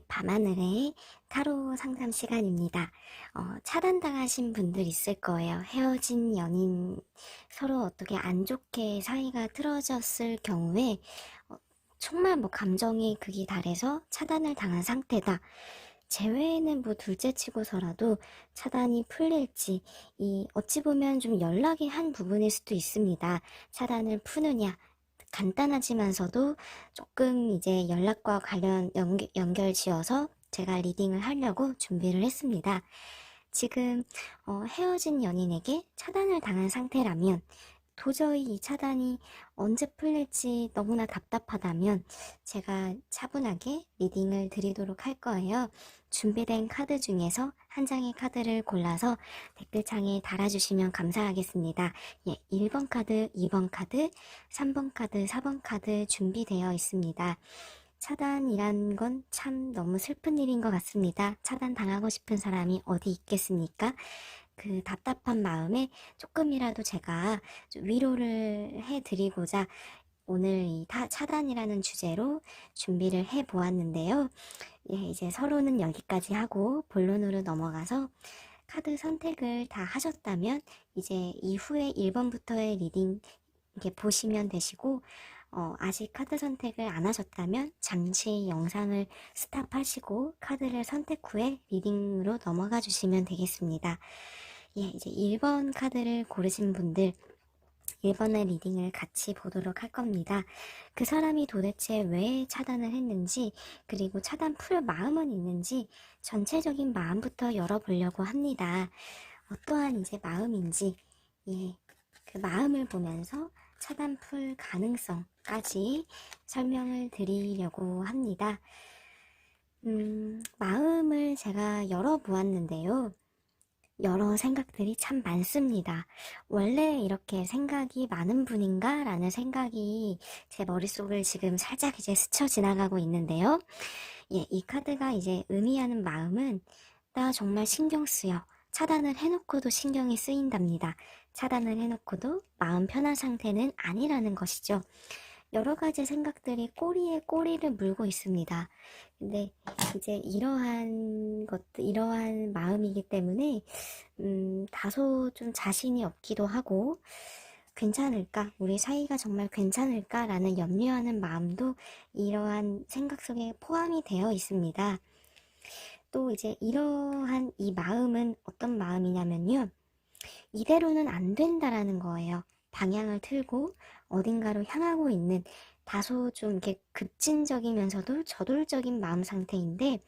밤하늘의 타로 상담 시간입니다. 차단당하신 분들 있을 거예요. 헤어진 연인 서로 어떻게 안 좋게 사이가 틀어졌을 경우에 정말 감정의 극이 달해서 차단을 당한 상태다. 재회는 둘째 치고서라도 차단이 풀릴지 어찌 보면 좀 연락이 한 부분일 수도 있습니다. 차단을 푸느냐, 간단하지만서도 조금 이제 연락과 관련 연결 지어서 제가 리딩을 하려고 준비를 했습니다. 지금 헤어진 연인에게 차단을 당한 상태라면, 도저히 이 차단이 언제 풀릴지 너무나 답답하다면 제가 차분하게 리딩을 드리도록 할 거예요. 준비된 카드 중에서 한 장의 카드를 골라서 댓글창에 달아주시면 감사하겠습니다. 1번 카드, 2번 카드, 3번 카드, 4번 카드 준비되어 있습니다. 차단이란 건 참 너무 슬픈 일인 것 같습니다. 차단 당하고 싶은 사람이 어디 있겠습니까? 그 답답한 마음에 조금이라도 제가 위로를 해드리고자 오늘 차단이라는 주제로 준비를 해 보았는데요. 이제 서로는 여기까지 하고 본론으로 넘어가서 카드 선택을 다 하셨다면 이제 이후에 1번부터의 리딩 이렇게 보시면 되시고, 아직 카드 선택을 안 하셨다면 잠시 영상을 스탑하시고 카드를 선택 후에 리딩으로 넘어가 주시면 되겠습니다. 이제 1번 카드를 고르신 분들 1번의 리딩을 같이 보도록 할 겁니다. 그 사람이 도대체 왜 차단을 했는지, 그리고 차단 풀 마음은 있는지 전체적인 마음부터 열어보려고 합니다. 어떠한 이제 마음인지, 그 마음을 보면서 차단 풀 가능성까지 설명을 드리려고 합니다. 마음을 제가 열어보았는데요. 여러 생각들이 참 많습니다. 원래 이렇게 생각이 많은 분인가? 라는 생각이 제 머릿속을 지금 살짝 이제 스쳐 지나가고 있는데요. 이 카드가 이제 의미하는 마음은 나 정말 신경 쓰여. 차단을 해놓고도 신경이 쓰인답니다. 차단을 해놓고도 마음 편한 상태는 아니라는 것이죠. 여러 가지 생각들이 꼬리에 꼬리를 물고 있습니다. 근데 이제 이러한 마음이기 때문에, 다소 좀 자신이 없기도 하고, 괜찮을까? 우리 사이가 정말 괜찮을까? 라는 염려하는 마음도 이러한 생각 속에 포함이 되어 있습니다. 또 이제 이러한 이 마음은 어떤 마음이냐면요. 이대로는 안 된다라는 거예요. 방향을 틀고 어딘가로 향하고 있는 다소 좀 이렇게 급진적이면서도 저돌적인 마음 상태인데,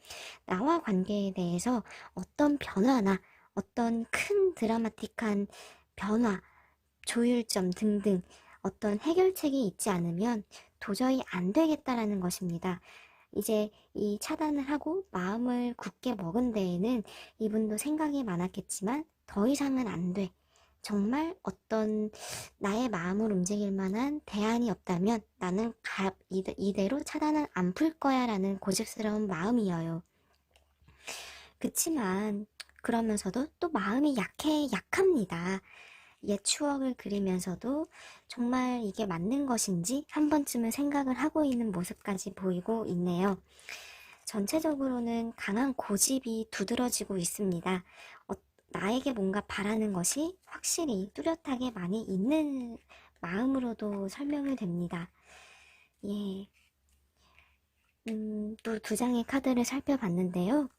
나와 관계에 대해서 어떤 변화나 어떤 큰 드라마틱한 변화, 조율점 등등 어떤 해결책이 있지 않으면 도저히 안 되겠다라는 것입니다. 이제 이 차단을 하고 마음을 굳게 먹은 데에는 이분도 생각이 많았겠지만 더 이상은 안 돼. 정말 어떤 나의 마음을 움직일 만한 대안이 없다면 나는 이대로 차단은 안 풀 거야 라는 고집스러운 마음이어요. 그치만 그러면서도 또 마음이 약합니다. 옛 추억을 그리면서도 정말 이게 맞는 것인지 한 번쯤은 생각을 하고 있는 모습까지 보이고 있네요. 전체적으로는 강한 고집이 두드러지고 있습니다. 나에게 뭔가 바라는 것이 확실히 뚜렷하게 많이 있는 마음으로도 설명이 됩니다. 또 두 장의 카드를 살펴봤는데요.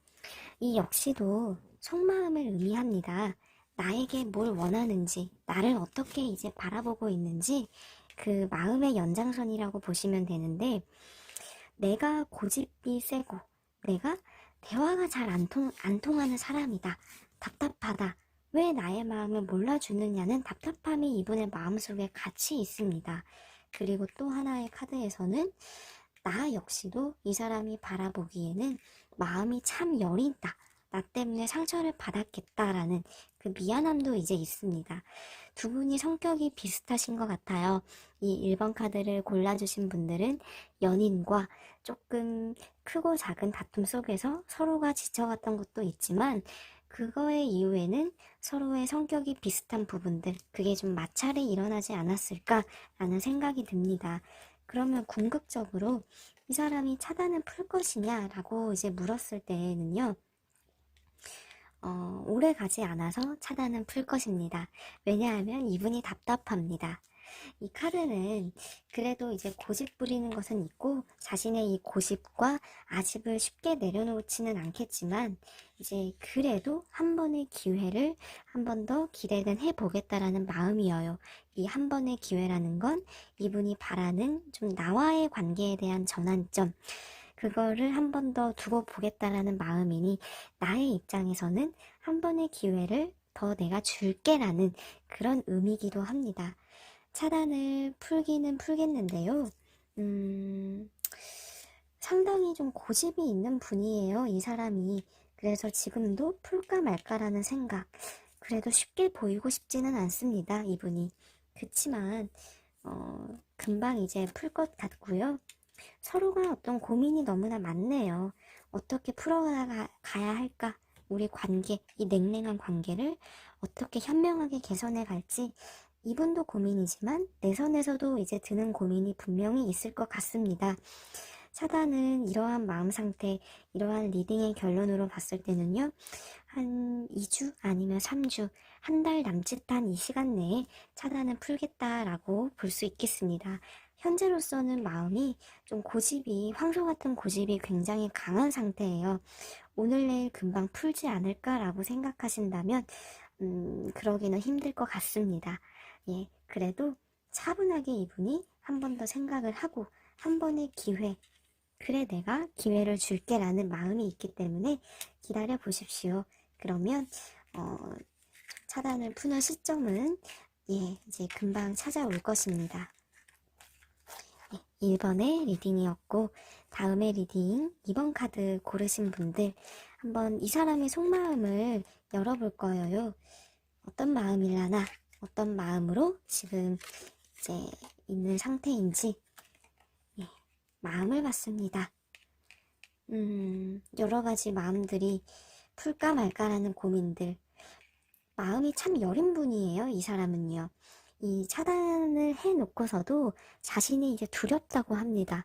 이 역시도 속마음을 의미합니다. 나에게 뭘 원하는지, 나를 어떻게 이제 바라보고 있는지 그 마음의 연장선이라고 보시면 되는데, 내가 고집이 세고 내가 대화가 잘 안 통하는 사람이다. 답답하다. 왜 나의 마음을 몰라주느냐는 답답함이 이분의 마음속에 같이 있습니다. 그리고 또 하나의 카드에서는 나 역시도 이 사람이 바라보기에는 마음이 참 여린다. 나 때문에 상처를 받았겠다라는 그 미안함도 이제 있습니다. 두 분이 성격이 비슷하신 것 같아요. 이 1번 카드를 골라주신 분들은 연인과 조금 크고 작은 다툼 속에서 서로가 지쳐갔던 것도 있지만, 그거의 이유에는 서로의 성격이 비슷한 부분들, 그게 좀 마찰이 일어나지 않았을까라는 생각이 듭니다. 그러면 궁극적으로 이 사람이 차단을 풀 것이냐라고 이제 물었을 때에는요, 오래 가지 않아서 차단은 풀 것입니다. 왜냐하면 이분이 답답합니다. 이 카드는 그래도 이제 고집 부리는 것은 있고 자신의 이 고집과 아집을 쉽게 내려놓지는 않겠지만 이제 그래도 한 번의 기회를 한 번 더 기대는 해보겠다라는 마음이어요. 이 한 번의 기회라는 건 이분이 바라는 좀 나와의 관계에 대한 전환점, 그거를 한 번 더 두고 보겠다라는 마음이니 나의 입장에서는 한 번의 기회를 더 내가 줄게라는 그런 의미이기도 합니다. 차단을 풀기는 풀겠는데요. 상당히 좀 고집이 있는 분이에요, 이 사람이. 그래서 지금도 풀까 말까라는 생각. 그래도 쉽게 보이고 싶지는 않습니다, 이분이. 그치만, 금방 이제 풀 것 같고요. 서로가 어떤 고민이 너무나 많네요. 어떻게 풀어가야 할까? 우리 관계, 이 냉랭한 관계를 어떻게 현명하게 개선해 갈지 이분도 고민이지만 내 선에서도 이제 드는 고민이 분명히 있을 것 같습니다. 차단은 이러한 마음 상태, 이러한 리딩의 결론으로 봤을 때는요, 한 2주 아니면 3주, 한 달 남짓한 이 시간 내에 차단을 풀겠다라고 볼 수 있겠습니다. 현재로서는 마음이 좀 고집이, 황소 같은 고집이 굉장히 강한 상태예요. 오늘 내일 금방 풀지 않을까라고 생각하신다면, 그러기는 힘들 것 같습니다. 예, 그래도 차분하게 이분이 한 번 더 생각을 하고, 한 번의 기회, 그래 내가 기회를 줄게라는 마음이 있기 때문에 기다려 보십시오. 그러면 차단을 푸는 시점은 이제 금방 찾아올 것입니다. 1번의 리딩이었고 다음의 리딩 2번 카드 고르신 분들 한번 이 사람의 속마음을 열어볼 거예요. 어떤 마음이라나 어떤 마음으로 지금 이제 있는 상태인지 마음을 봤습니다. 여러 가지 마음들이 풀까 말까라는 고민들. 마음이 참 여린 분이에요, 이 사람은요. 이 차단을 해놓고서도 자신이 이제 두렵다고 합니다.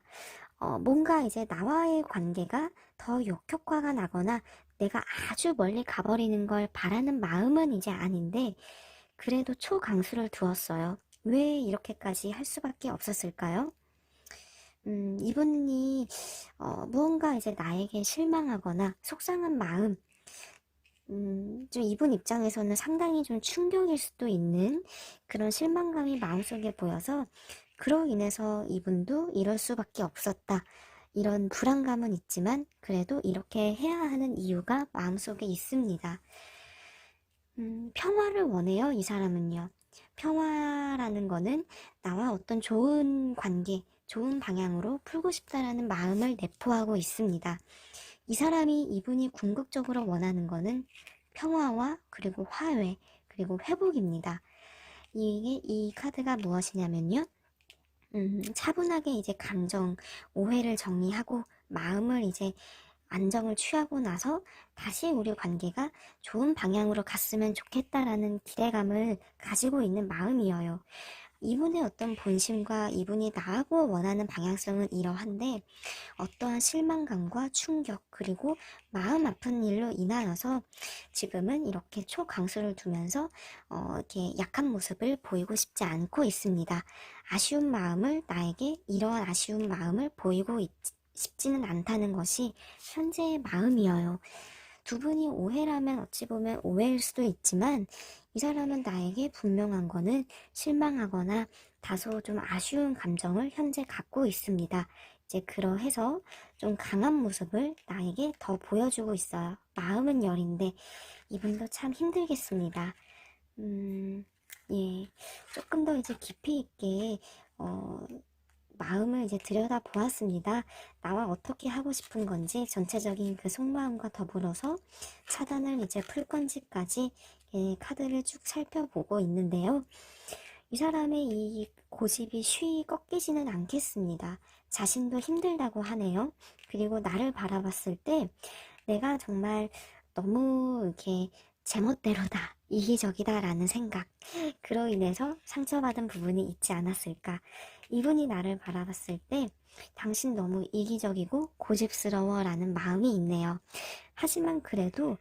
뭔가 이제 나와의 관계가 더 역효과가 나거나 내가 아주 멀리 가버리는 걸 바라는 마음은 이제 아닌데, 그래도 초강수를 두었어요. 왜 이렇게까지 할 수밖에 없었을까요? 이분이 무언가 이제 나에게 실망하거나 속상한 마음, 좀 이분 입장에서는 상당히 좀 충격일 수도 있는 그런 실망감이 마음속에 보여서 그로 인해서 이분도 이럴 수밖에 없었다. 이런 불안감은 있지만 그래도 이렇게 해야 하는 이유가 마음속에 있습니다. 평화를 원해요, 이 사람은요. 평화라는 거는 나와 어떤 좋은 관계, 좋은 방향으로 풀고 싶다라는 마음을 내포하고 있습니다. 이 사람이 이분이 궁극적으로 원하는 거는 평화와 그리고 화해, 그리고 회복입니다. 이 카드가 무엇이냐면요. 차분하게 이제 감정, 오해를 정리하고 마음을 이제 안정을 취하고 나서 다시 우리 관계가 좋은 방향으로 갔으면 좋겠다라는 기대감을 가지고 있는 마음이어요. 이분의 어떤 본심과 이분이 나하고 원하는 방향성은 이러한데 어떠한 실망감과 충격 그리고 마음 아픈 일로 인하여서 지금은 이렇게 초강수를 두면서 이렇게 약한 모습을 보이고 싶지 않고 있습니다. 아쉬운 마음을 나에게 이러한 아쉬운 마음을 보이고 싶지는 않다는 것이 현재의 마음이어요. 두 분이 오해라면 어찌 보면 오해일 수도 있지만 이 사람은 나에게 분명한 거는 실망하거나 다소 좀 아쉬운 감정을 현재 갖고 있습니다. 이제 그러해서 좀 강한 모습을 나에게 더 보여주고 있어요. 마음은 여린데 이분도 참 힘들겠습니다. 예, 조금 더 이제 깊이 있게 마음을 이제 들여다 보았습니다. 나와 어떻게 하고 싶은 건지 전체적인 그 속마음과 더불어서 차단을 이제 풀 건지까지 카드를 쭉 살펴보고 있는데요. 이 사람의 이 고집이 쉬이 꺾이지는 않겠습니다. 자신도 힘들다고 하네요. 그리고 나를 바라봤을 때 내가 정말 너무 이렇게 제멋대로다, 이기적이다라는 생각, 그로 인해서 상처받은 부분이 있지 않았을까. 이분이 나를 바라봤을 때 당신 너무 이기적이고 고집스러워 라는 마음이 있네요. 하지만 그래도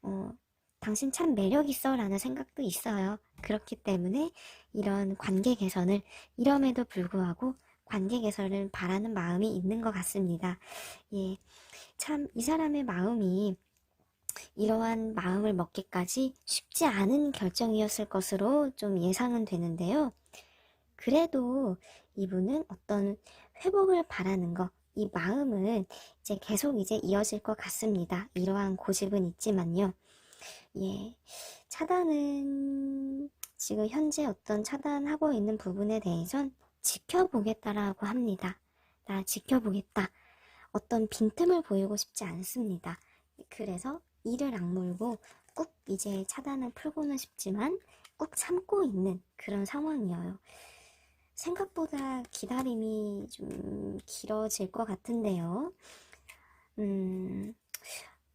어, 당신 참 매력 있어 라는 생각도 있어요. 그렇기 때문에 이런 관계 개선을, 이럼에도 불구하고 관계 개선을 바라는 마음이 있는 것 같습니다. 예, 참 이 사람의 마음이 이러한 마음을 먹기까지 쉽지 않은 결정이었을 것으로 좀 예상은 되는데요. 그래도 이분은 어떤 회복을 바라는 거, 이 마음은 이제 계속 이제 이어질 것 같습니다. 이러한 고집은 있지만요. 예, 차단은 지금 현재 어떤 차단하고 있는 부분에 대해선 지켜보겠다라고 합니다. 나 지켜보겠다. 어떤 빈틈을 보이고 싶지 않습니다. 그래서 이를 악물고 꾹 이제 차단을 풀고는 싶지만 꾹 참고 있는 그런 상황이에요. 생각보다 기다림이 좀 길어질 것 같은데요.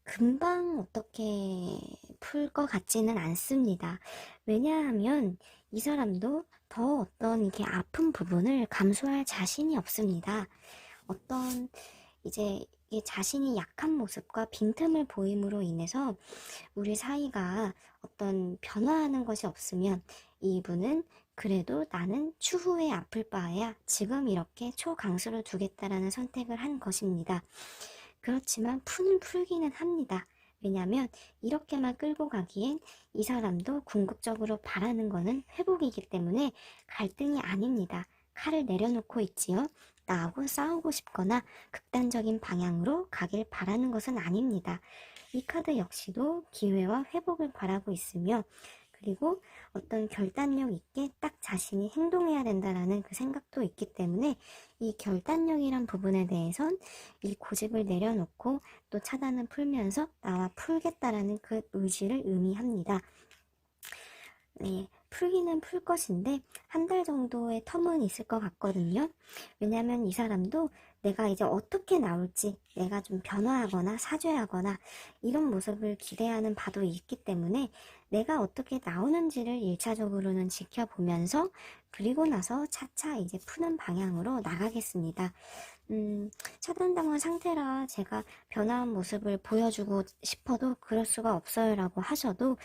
금방 어떻게 풀 것 같지는 않습니다. 왜냐하면 이 사람도 더 어떤 이게 아픈 부분을 감수할 자신이 없습니다. 어떤 이제 이 자신이 약한 모습과 빈틈을 보임으로 인해서 우리 사이가 어떤 변화하는 것이 없으면 이분은 그래도 나는 추후에 아플 바에야 지금 이렇게 초강수를 두겠다라는 선택을 한 것입니다. 그렇지만 풀기는 합니다. 왜냐하면 이렇게만 끌고 가기엔 이 사람도 궁극적으로 바라는 거는 회복이기 때문에 갈등이 아닙니다. 칼을 내려놓고 있지요. 나하고 싸우고 싶거나 극단적인 방향으로 가길 바라는 것은 아닙니다. 이 카드 역시도 기회와 회복을 바라고 있으며, 그리고 어떤 결단력 있게 딱 자신이 행동해야 된다라는 그 생각도 있기 때문에 이 결단력이란 부분에 대해선 이 고집을 내려놓고 또 차단을 풀면서 나와 풀겠다라는 그 의지를 의미합니다. 네, 풀기는 풀 것인데 한 달 정도의 텀은 있을 것 같거든요. 왜냐면 이 사람도 내가 이제 어떻게 나올지, 내가 좀 변화하거나 사죄하거나 이런 모습을 기대하는 바도 있기 때문에 내가 어떻게 나오는지를 1차적으로는 지켜보면서 그리고 나서 차차 이제 푸는 방향으로 나가겠습니다. 차단당한 상태라 제가 변화한 모습을 보여주고 싶어도 그럴 수가 없어요 라고 하셔도,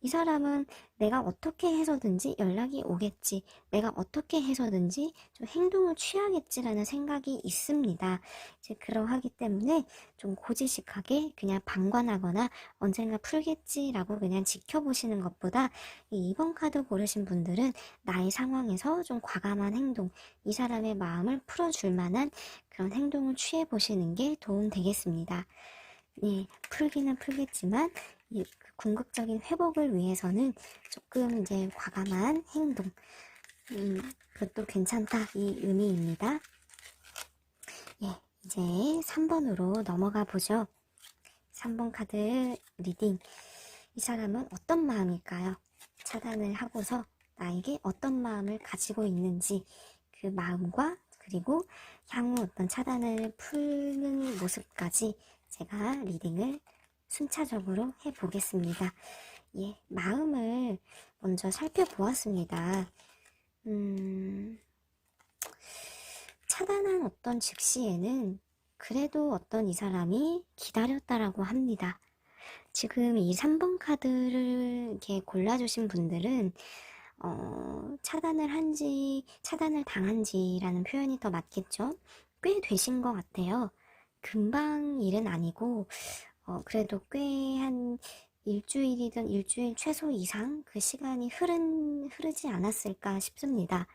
이 사람은 내가 어떻게 해서든지 연락이 오겠지, 내가 어떻게 해서든지 좀 행동을 취하겠지라는 생각이 있습니다. 이제 그러하기 때문에 좀 고지식하게 그냥 방관하거나 언젠가 풀겠지라고 그냥 지켜보시는 것보다, 이 2번 카드 고르신 분들은 나의 상황에서 좀 과감한 행동, 이 사람의 마음을 풀어줄 만한 그런 행동을 취해보시는 게 도움 되겠습니다. 예, 풀기는 풀겠지만 이 궁극적인 회복을 위해서는 조금 이제 과감한 행동, 그것도 괜찮다 이 의미입니다. 예, 이제 3번으로 넘어가 보죠. 3번 카드 리딩. 이 사람은 어떤 마음일까요? 차단을 하고서 나에게 어떤 마음을 가지고 있는지, 그 마음과 그리고 향후 어떤 차단을 푸는 모습까지 제가 리딩을 순차적으로 해보겠습니다. 예, 마음을 먼저 살펴보았습니다. 차단한 어떤 즉시에는 그래도 어떤 이 사람이 기다렸다라고 합니다. 지금 이 3번 카드를 이렇게 골라주신 분들은 차단을 당한지라는 표현이 더 맞겠죠? 꽤 되신 것 같아요. 금방 일은 아니고, 그래도 꽤 한 일주일이든 일주일 최소 이상 그 시간이 흐르지 않았을까 싶습니다.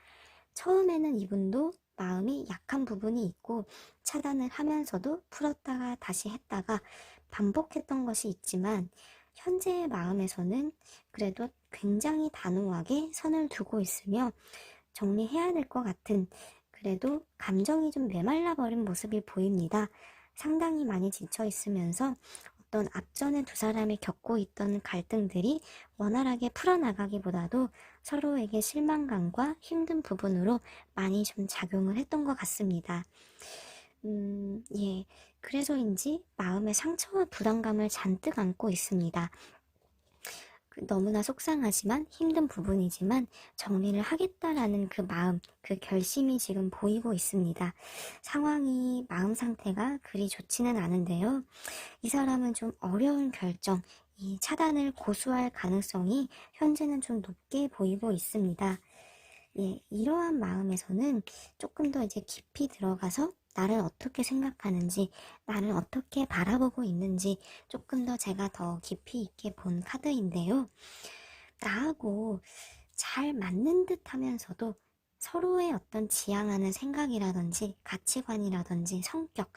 처음에는 이분도 마음이 약한 부분이 있고 차단을 하면서도 풀었다가 다시 했다가 반복했던 것이 있지만, 현재의 마음에서는 그래도 굉장히 단호하게 선을 두고 있으며 정리해야 될 것 같은, 그래도 감정이 좀 메말라 버린 모습이 보입니다. 상당히 많이 지쳐 있으면서 어떤 앞전에 두 사람이 겪고 있던 갈등들이 원활하게 풀어나가기보다도 서로에게 실망감과 힘든 부분으로 많이 좀 작용을 했던 것 같습니다. 예. 그래서인지 마음의 상처와 부담감을 잔뜩 안고 있습니다. 너무나 속상하지만 힘든 부분이지만 정리를 하겠다라는 그 마음, 그 결심이 지금 보이고 있습니다. 상황이, 마음 상태가 그리 좋지는 않은데요. 이 사람은 좀 어려운 결정, 이 차단을 고수할 가능성이 현재는 좀 높게 보이고 있습니다. 예, 이러한 마음에서는 조금 더 이제 깊이 들어가서 나를 어떻게 생각하는지, 나를 어떻게 바라보고 있는지 조금 더 제가 더 깊이 있게 본 카드인데요. 나하고 잘 맞는 듯 하면서도 서로의 어떤 지향하는 생각이라든지 가치관이라든지 성격,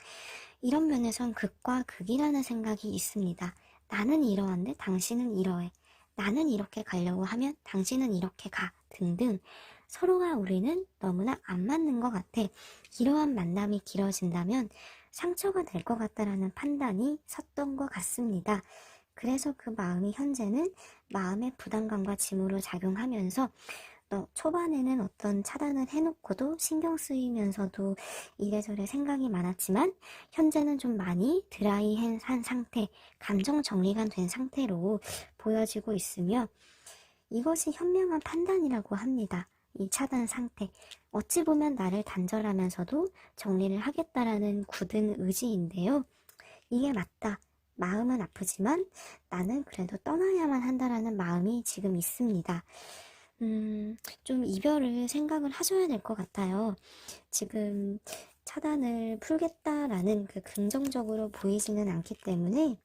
이런 면에선 극과 극이라는 생각이 있습니다. 나는 이러한데 당신은 이러해. 나는 이렇게 가려고 하면 당신은 이렇게 가. 등등. 서로가 우리는 너무나 안 맞는 것 같아. 이러한 만남이 길어진다면 상처가 될 것 같다라는 판단이 섰던 것 같습니다. 그래서 그 마음이 현재는 마음의 부담감과 짐으로 작용하면서 초반에는 어떤 차단을 해놓고도 신경 쓰이면서도 이래저래 생각이 많았지만 현재는 좀 많이 드라이한 상태, 감정 정리가 된 상태로 보여지고 있으며 이것이 현명한 판단이라고 합니다. 이 차단 상태. 어찌 보면 나를 단절하면서도 정리를 하겠다라는 굳은 의지인데요. 이게 맞다. 마음은 아프지만 나는 그래도 떠나야만 한다라는 마음이 지금 있습니다. 좀 이별을 생각을 하셔야 될 것 같아요. 지금 차단을 풀겠다라는 그 긍정적으로 보이지는 않기 때문에,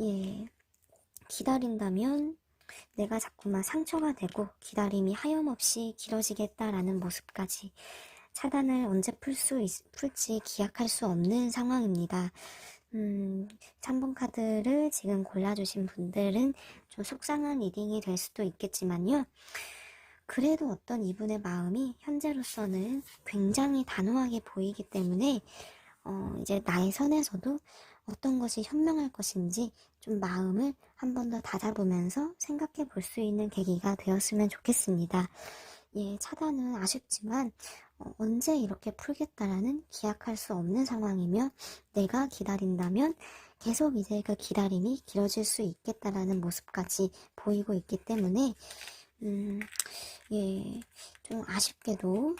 예, 기다린다면 내가 자꾸만 상처가 되고 기다림이 하염없이 길어지겠다라는 모습까지 차단을 언제 풀지 기약할 수 없는 상황입니다. 3번 카드를 지금 골라주신 분들은 좀 속상한 리딩이 될 수도 있겠지만요. 그래도 어떤 이분의 마음이 현재로서는 굉장히 단호하게 보이기 때문에 이제 나의 선에서도 어떤 것이 현명할 것인지 좀 마음을 한 번 더 다잡으면서 생각해 볼 수 있는 계기가 되었으면 좋겠습니다. 예, 차단은 아쉽지만 언제 이렇게 풀겠다라는 기약할 수 없는 상황이며 내가 기다린다면 계속 이제 그 기다림이 길어질 수 있겠다라는 모습까지 보이고 있기 때문에 예, 좀 아쉽게도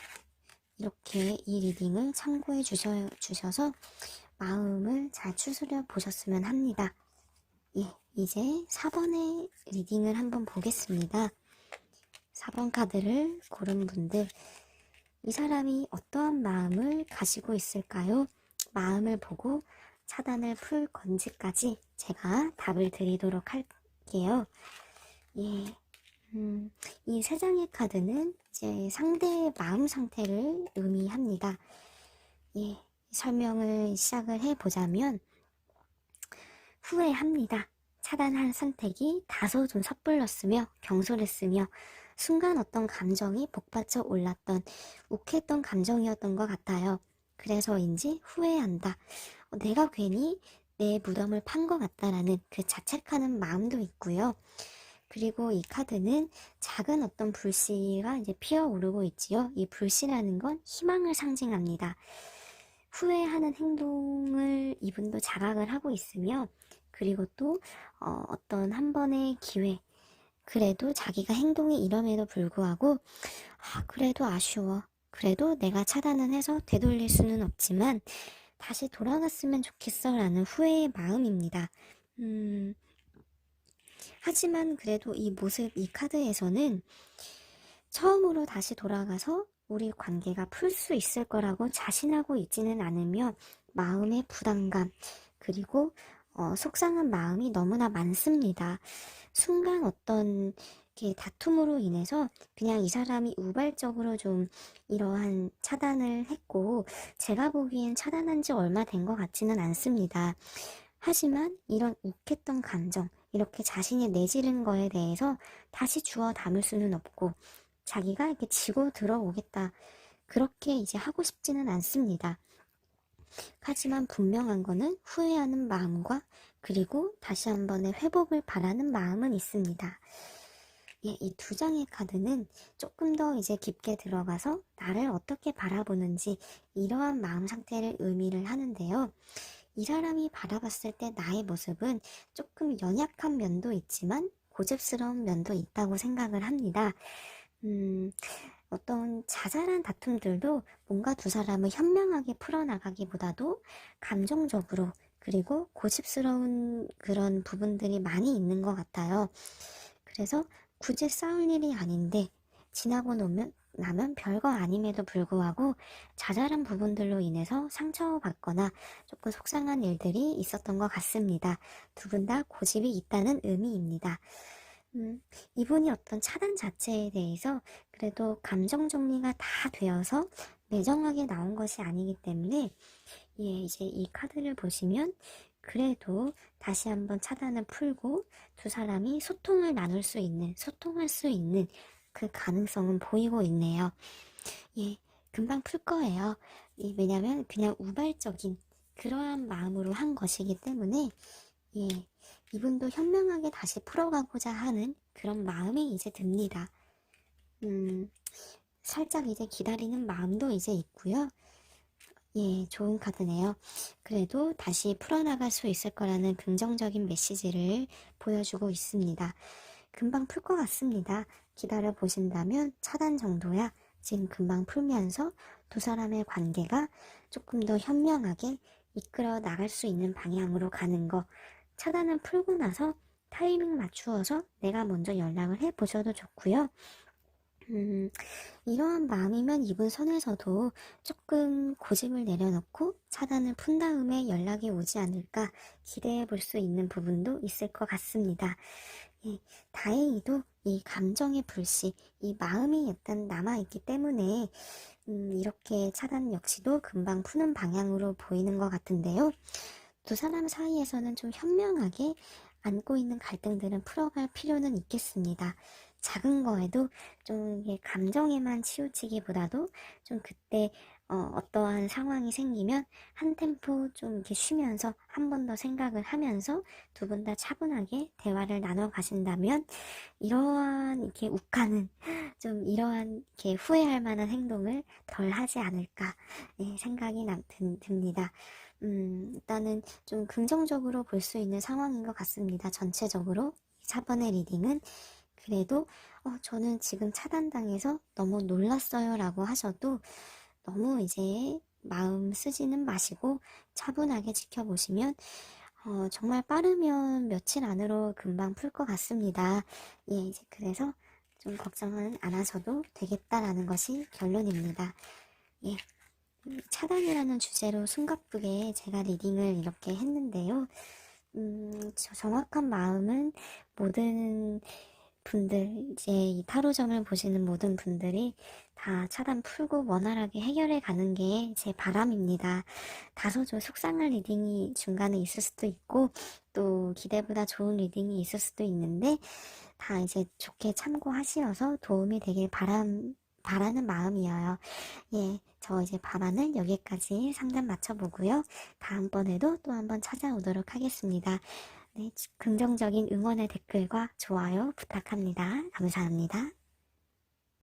이렇게 이 리딩을 참고해 주셔서 마음을 잘 추스려 보셨으면 합니다. 예, 이제 4번의 리딩을 한번 보겠습니다. 4번 카드를 고른 분들, 이 사람이 어떠한 마음을 가지고 있을까요? 마음을 보고 차단을 풀 건지까지 제가 답을 드리도록 할게요. 예, 이 세 장의 카드는 이제 상대의 마음 상태를 의미합니다. 예, 설명을 시작을 해보자면 후회합니다. 차단한 선택이 다소 좀 섣불렀으며 경솔했으며 순간 어떤 감정이 복받쳐 올랐던 욱했던 감정이었던 것 같아요. 그래서인지 후회한다. 내가 괜히 내 무덤을 판 것 같다라는 그 자책하는 마음도 있고요. 그리고 이 카드는 작은 어떤 불씨가 이제 피어오르고 있지요. 이 불씨라는 건 희망을 상징합니다. 후회하는 행동을 이분도 자각을 하고 있으며 그리고 또 어떤 한 번의 기회, 그래도 자기가 행동이 이럼에도 불구하고 그래도 아쉬워, 그래도 내가 차단을 해서 되돌릴 수는 없지만 다시 돌아갔으면 좋겠어 라는 후회의 마음입니다. 하지만 그래도 이 모습, 이 카드에서는 처음으로 다시 돌아가서 우리 관계가 풀 수 있을 거라고 자신하고 있지는 않으며 마음의 부담감 그리고 속상한 마음이 너무나 많습니다. 순간 어떤 다툼으로 인해서 그냥 이 사람이 우발적으로 좀 이러한 차단을 했고 제가 보기엔 차단한 지 얼마 된 것 같지는 않습니다. 하지만 이런 욱했던 감정, 이렇게 자신이 내지른 거에 대해서 다시 주워 담을 수는 없고 자기가 이렇게 지고 들어오겠다. 그렇게 이제 하고 싶지는 않습니다. 하지만 분명한 거는 후회하는 마음과 그리고 다시 한 번의 회복을 바라는 마음은 있습니다. 예, 이 두 장의 카드는 조금 더 이제 깊게 들어가서 나를 어떻게 바라보는지 이러한 마음 상태를 의미를 하는데요. 이 사람이 바라봤을 때 나의 모습은 조금 연약한 면도 있지만 고집스러운 면도 있다고 생각을 합니다. 음, 어떤 자잘한 다툼들도 뭔가 두 사람을 현명하게 풀어나가기보다도 감정적으로 그리고 고집스러운 그런 부분들이 많이 있는 것 같아요. 그래서 굳이 싸울 일이 아닌데 지나고 나면 별거 아님에도 불구하고 자잘한 부분들로 인해서 상처받거나 조금 속상한 일들이 있었던 것 같습니다. 두 분 다 고집이 있다는 의미입니다. 음, 이분이 어떤 차단 자체에 대해서 그래도 감정 정리가 다 되어서 매정하게 나온 것이 아니기 때문에 예, 이제 이 카드를 보시면 그래도 다시 한번 차단을 풀고 두 사람이 소통할 수 있는 그 가능성은 보이고 있네요. 예, 금방 풀 거예요. 왜냐면 그냥 우발적인 그러한 마음으로 한 것이기 때문에 예, 이분도 현명하게 다시 풀어가고자 하는 그런 마음이 이제 듭니다. 음, 살짝 이제 기다리는 마음도 이제 있고요. 예, 좋은 카드네요. 그래도 다시 풀어나갈 수 있을 거라는 긍정적인 메시지를 보여주고 있습니다. 금방 풀 것 같습니다. 기다려 보신다면 차단 정도야 지금 금방 풀면서 두 사람의 관계가 조금 더 현명하게 이끌어 나갈 수 있는 방향으로 가는 거. 차단을 풀고 나서 타이밍 맞추어서 내가 먼저 연락을 해 보셔도 좋고요. 이러한 마음이면 이분 선에서도 조금 고집을 내려놓고 차단을 푼 다음에 연락이 오지 않을까 기대해 볼 수 있는 부분도 있을 것 같습니다. 예, 다행히도 이 감정의 불씨, 이 마음이 일단 남아있기 때문에 이렇게 차단 역시도 금방 푸는 방향으로 보이는 것 같은데요. 두 사람 사이에서는 좀 현명하게 안고 있는 갈등들은 풀어갈 필요는 있겠습니다. 작은 거에도 좀 이게 감정에만 치우치기보다도 좀 그때 어떠한 상황이 생기면 한 템포 좀 이렇게 쉬면서 한 번 더 생각을 하면서 두 분 다 차분하게 대화를 나눠 가신다면 이러한 이렇게 욱하는 좀 이러한 이렇게 후회할 만한 행동을 덜 하지 않을까 생각이 듭니다. 일단은 좀 긍정적으로 볼 수 있는 상황인 것 같습니다. 전체적으로 4번의 리딩은 그래도 저는 지금 차단당해서 너무 놀랐어요 라고 하셔도 너무 이제 마음 쓰지는 마시고 차분하게 지켜보시면 정말 빠르면 며칠 안으로 금방 풀 것 같습니다. 예, 이제 그래서 좀 걱정은 안 하셔도 되겠다라는 것이 결론입니다. 예, 차단이라는 주제로 숨가쁘게 제가 리딩을 이렇게 했는데요. 정확한 마음은 모든 분들, 이제 이 타로점을 보시는 모든 분들이 다 차단 풀고 원활하게 해결해 가는 게 제 바람입니다. 다소 좀 속상한 리딩이 중간에 있을 수도 있고, 또 기대보다 좋은 리딩이 있을 수도 있는데, 다 이제 좋게 참고하시어서 도움이 되길 바라는 마음이에요. 예, 저 이제 밤하늘 여기까지 상담 마쳐보고요. 다음번에도 또 한번 찾아오도록 하겠습니다. 네, 긍정적인 응원의 댓글과 좋아요 부탁합니다. 감사합니다.